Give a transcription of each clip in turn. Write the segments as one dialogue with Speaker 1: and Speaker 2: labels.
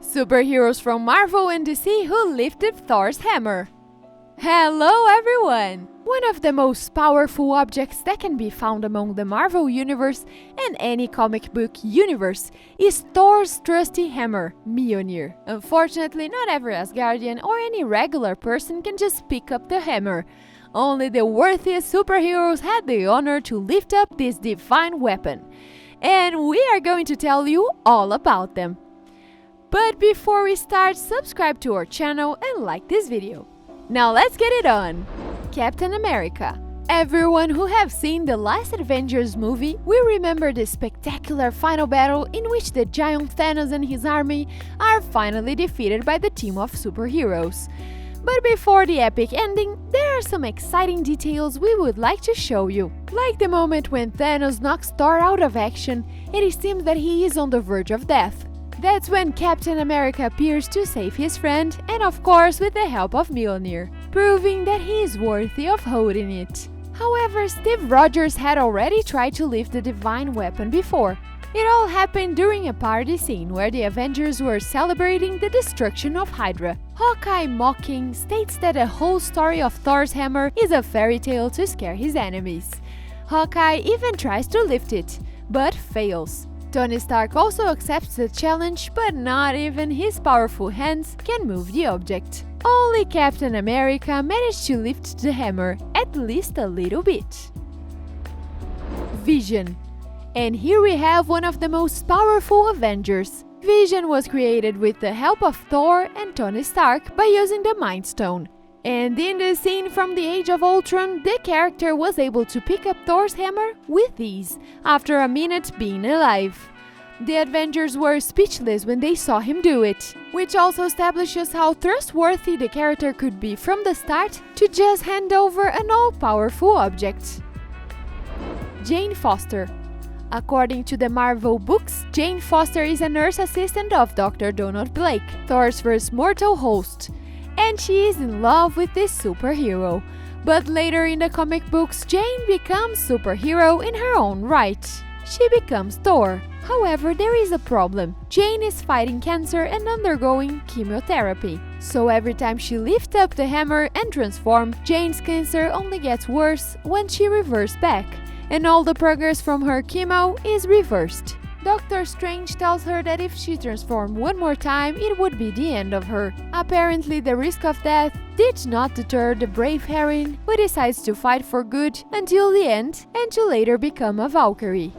Speaker 1: Superheroes from Marvel and DC who lifted Thor's hammer. Hello everyone! One of the most powerful objects that can be found among the Marvel Universe and any comic book universe is Thor's trusty hammer, Mjolnir. Unfortunately, not every Asgardian or any regular person can just pick up the hammer. Only the worthiest superheroes had the honor to lift up this divine weapon. And we are going to tell you all about them. But before we start, subscribe to our channel and like this video. Now let's get it on! Captain America. Everyone who have seen the last Avengers movie will remember the spectacular final battle in which the giant Thanos and his army are finally defeated by the team of superheroes. But before the epic ending, there are some exciting details we would like to show you. Like the moment when Thanos knocks Thor out of action, it seems that he is on the verge of death. That's when Captain America appears to save his friend, and of course with the help of Mjolnir, proving that he is worthy of holding it. However, Steve Rogers had already tried to lift the divine weapon before. It all happened during a party scene where the Avengers were celebrating the destruction of Hydra. Hawkeye, mocking, states that the whole story of Thor's hammer is a fairy tale to scare his enemies. Hawkeye even tries to lift it, but fails. Tony Stark also accepts the challenge, but not even his powerful hands can move the object. Only Captain America managed to lift the hammer, at least a little bit. Vision. And here we have one of the most powerful Avengers. Vision was created with the help of Thor and Tony Stark by using the Mind Stone. And in the scene from the Age of Ultron, the character was able to pick up Thor's hammer with ease, after a minute being alive. The Avengers were speechless when they saw him do it, which also establishes how trustworthy the character could be from the start to just hand over an all-powerful object. Jane Foster. According to the Marvel books, Jane Foster is a nurse assistant of Dr. Donald Blake, Thor's first mortal host, and she is in love with this superhero. But later in the comic books, Jane becomes superhero in her own right. She becomes Thor. However, there is a problem. Jane is fighting cancer and undergoing chemotherapy. So every time she lifts up the hammer and transforms, Jane's cancer only gets worse when she reverses back, and all the progress from her chemo is reversed. Doctor Strange tells her that if she transformed one more time, it would be the end of her. Apparently, the risk of death did not deter the brave heroine, who decides to fight for good until the end and to later become a Valkyrie.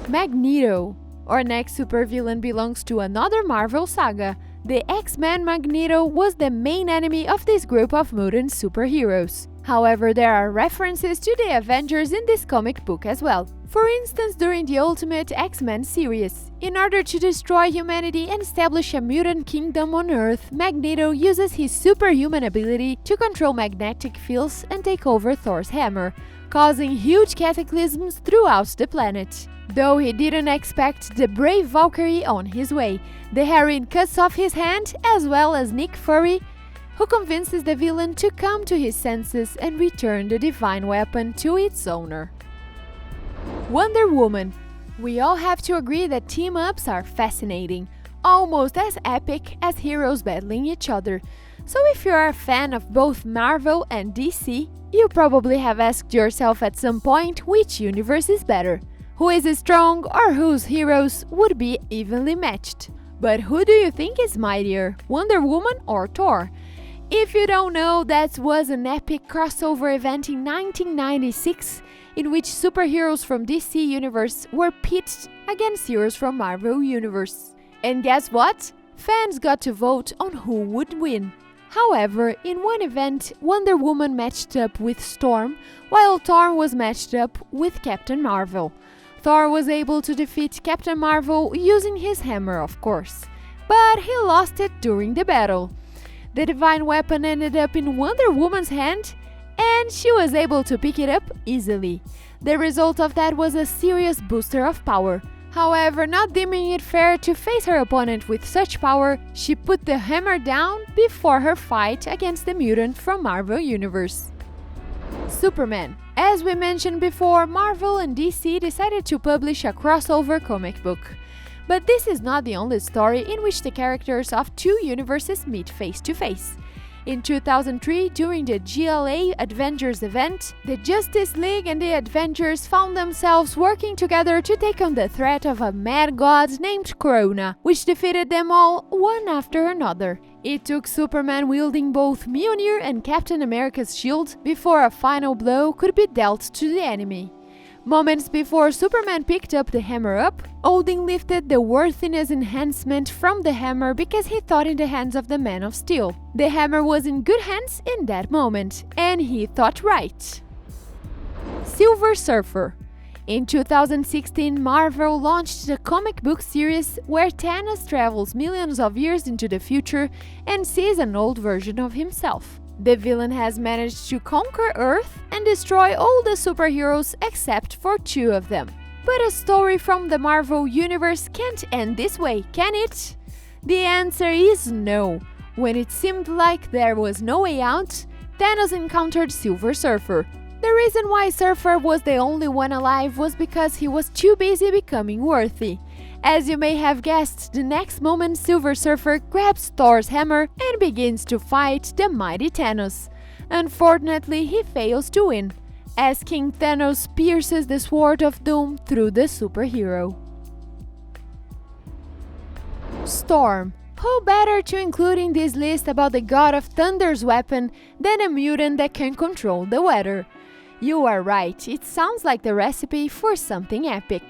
Speaker 1: Magneto. Our next supervillain belongs to another Marvel saga. The X-Men Magneto was the main enemy of this group of mutant superheroes. However, there are references to the Avengers in this comic book as well. For instance, during the Ultimate X-Men series, in order to destroy humanity and establish a mutant kingdom on Earth, Magneto uses his superhuman ability to control magnetic fields and take over Thor's hammer, causing huge cataclysms throughout the planet. Though he didn't expect the brave Valkyrie on his way, the heroine cuts off his hand, as well as Nick Fury, who convinces the villain to come to his senses and return the divine weapon to its owner. Wonder Woman. We all have to agree that team-ups are fascinating, almost as epic as heroes battling each other. So if you're a fan of both Marvel and DC, you probably have asked yourself at some point which universe is better, who is strong or whose heroes would be evenly matched. But who do you think is mightier, Wonder Woman or Thor? If you don't know, that was an epic crossover event in 1996 in which superheroes from DC Universe were pitted against heroes from Marvel Universe. And guess what? Fans got to vote on who would win. However, in one event, Wonder Woman matched up with Storm, while Thor was matched up with Captain Marvel. Thor was able to defeat Captain Marvel using his hammer, of course, but he lost it during the battle. The divine weapon ended up in Wonder Woman's hand, and she was able to pick it up easily. The result of that was a serious booster of power. However, not deeming it fair to face her opponent with such power, she put the hammer down before her fight against the mutant from Marvel Universe. Superman. As we mentioned before, Marvel and DC decided to publish a crossover comic book. But this is not the only story in which the characters of two universes meet face to face. In 2003, during the GLA Avengers event, the Justice League and the Avengers found themselves working together to take on the threat of a mad god named Corona, which defeated them all one after another. It took Superman wielding both Mjolnir and Captain America's shield before a final blow could be dealt to the enemy. Moments before Superman picked up the hammer up, Odin lifted the worthiness enhancement from the hammer because he thought in the hands of the Man of Steel. The hammer was in good hands in that moment, and he thought right. Silver Surfer. In 2016, Marvel launched the comic book series where Thanos travels millions of years into the future and sees an old version of himself. The villain has managed to conquer Earth and destroy all the superheroes except for two of them. But a story from the Marvel Universe can't end this way, can it? The answer is no. When it seemed like there was no way out, Thanos encountered Silver Surfer. The reason why Surfer was the only one alive was because he was too busy becoming worthy. As you may have guessed, the next moment Silver Surfer grabs Thor's hammer and begins to fight the mighty Thanos. Unfortunately, he fails to win, as King Thanos pierces the Sword of Doom through the superhero. Storm. Who better to include in this list about the God of Thunder's weapon than a mutant that can control the weather? You are right, it sounds like the recipe for something epic.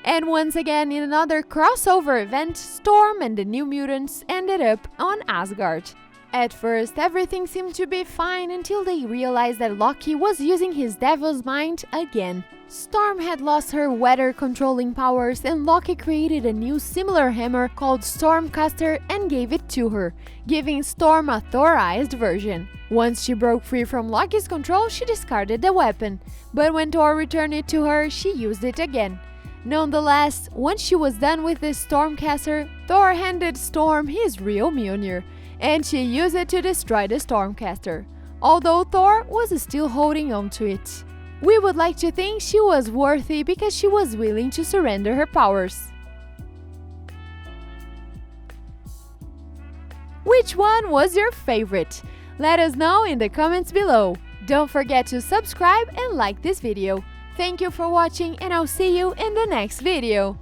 Speaker 1: And once again, in another crossover event, Storm and the New Mutants ended up on Asgard. At first, everything seemed to be fine until they realized that Loki was using his devil's mind again. Storm had lost her weather-controlling powers and Loki created a new similar hammer called Stormcaster and gave it to her, giving Storm a Thorized version. Once she broke free from Loki's control, she discarded the weapon, but when Thor returned it to her, she used it again. Nonetheless, once she was done with the Stormcaster, Thor handed Storm his real Mjolnir, and she used it to destroy the Stormcaster, although Thor was still holding on to it. We would like to think she was worthy because she was willing to surrender her powers. Which one was your favorite? Let us know in the comments below. Don't forget to subscribe and like this video. Thank you for watching and I'll see you in the next video.